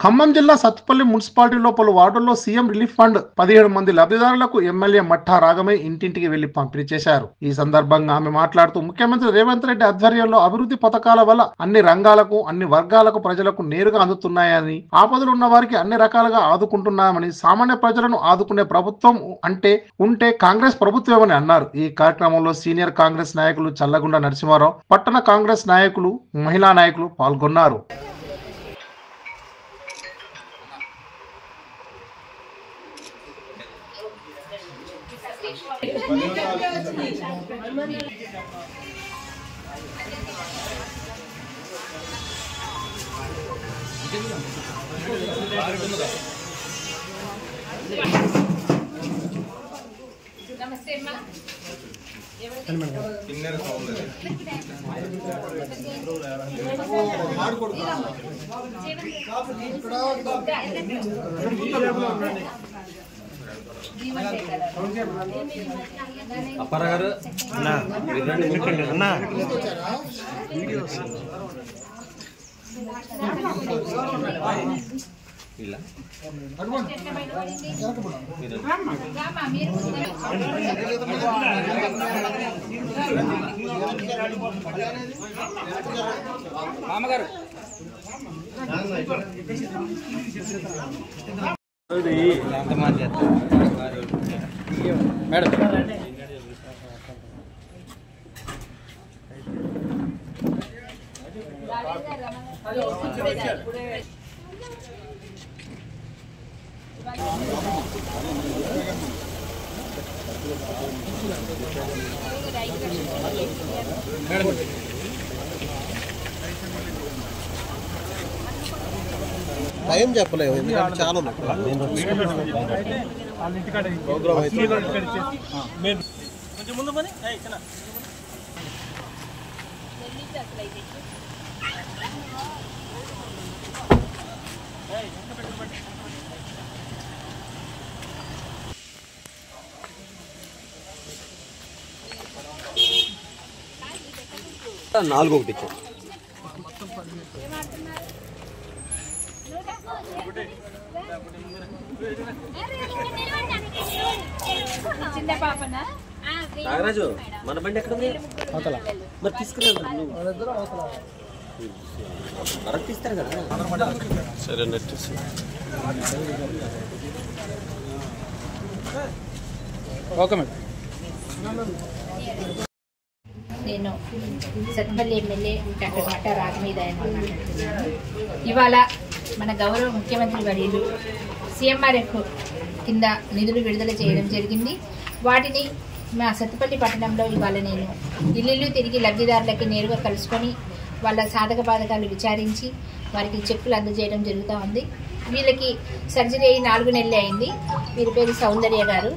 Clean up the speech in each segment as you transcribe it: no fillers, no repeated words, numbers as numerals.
ఖమ్మం జిల్లా సత్తుపల్లి మున్సిపాలిటీలో పలు వార్డుల్లో సీఎం రిలీఫ్ ఫండ్ 17 మంది లబ్ధిదారులకు ఎమ్మెల్యే మట్టా రాగమై ఇంటింటికి వెళ్లి పంపిణీ చేశారు. ఈ సందర్భంగా ఆమె మాట్లాడుతూ ముఖ్యమంత్రి రేవంత్ రెడ్డి ఆధ్వర్యంలో అభివృద్ధి పథకాల వల్ల అన్ని రంగాలకు అన్ని వర్గాలకు ప్రజలకు నేరుగా అందుతున్నాయని, ఆపదలు ఉన్న వారికి అన్ని రకాలుగా ఆదుకుంటున్నామని, సామాన్య ప్రజలను ఆదుకునే ప్రభుత్వం ఉంటే కాంగ్రెస్ ప్రభుత్వమని అన్నారు. ఈ కార్యక్రమంలో సీనియర్ కాంగ్రెస్ నాయకులు చల్లగుండ నరసింహారావు, పట్టణ కాంగ్రెస్ నాయకులు, మహిళా నాయకులు పాల్గొన్నారు. నమస్తే అమ్మా. అప్పరగారు అన్నా ఇలా మామగారు మేడం టైం చెప్పలేము, ఎందుకంటే చాలా కొంచెం ముందు పని నాలుగు ఒకటి ఇచ్చాం. నాగరాజు మన బండి ఎక్కడ ఉంది? మరి తీసుకున్నాను మరొక తీస్తారు కదా. సరే ఓకే మేడం. నేను సత్తుపల్లి ఎమ్మెల్యే డాక్టర్ మట్టా రాగమయ్య మాట్లాడుతున్నాను. ఇవాళ మన గౌరవ ముఖ్యమంత్రి వర్యులు CMRF కింద నిధులు విడుదల చేయడం జరిగింది. వాటిని మా సత్తుపల్లి పట్టణంలో ఇవాళ నేను ఇల్లు తిరిగి లబ్ధిదారులకి నేరుగా కలుసుకొని వాళ్ళ సాధక బాధకాలు విచారించి వారికి చెక్కులు అందజేయడం జరుగుతూ ఉంది. వీళ్ళకి సర్జరీ అయ్యి 4 నెలలు అయింది. వీరి పేరు సౌందర్య గారు.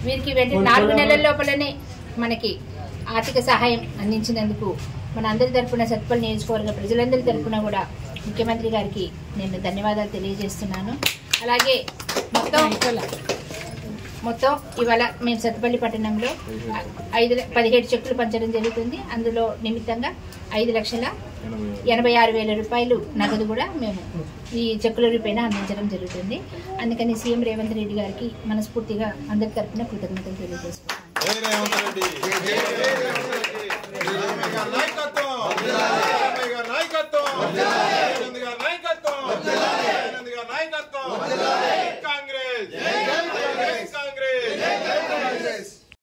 వీరికి వెంటనే 4 నెలల లోపలనే మనకి ఆర్థిక సహాయం అందించినందుకు మన అందరి తరఫున సత్తుపల్లి నియోజకవర్గ ప్రజలందరి తరఫున కూడా ముఖ్యమంత్రి గారికి నేను ధన్యవాదాలు తెలియజేస్తున్నాను. అలాగే మొత్తం ఇవాళ మేము సత్తుపల్లి పట్టణంలో 17 చెక్కులు పంచడం జరుగుతుంది. అందులో నిమిత్తంగా 5,86,000 రూపాయలు నగదు కూడా మేము ఈ చెక్కుల రూపేణ అందించడం జరుగుతుంది. అందుకని సీఎం రేవంత్ రెడ్డి గారికి మనస్ఫూర్తిగా అందరి తరఫున కృతజ్ఞతలు తెలియజేస్తున్నాను. కాంగ్రెస్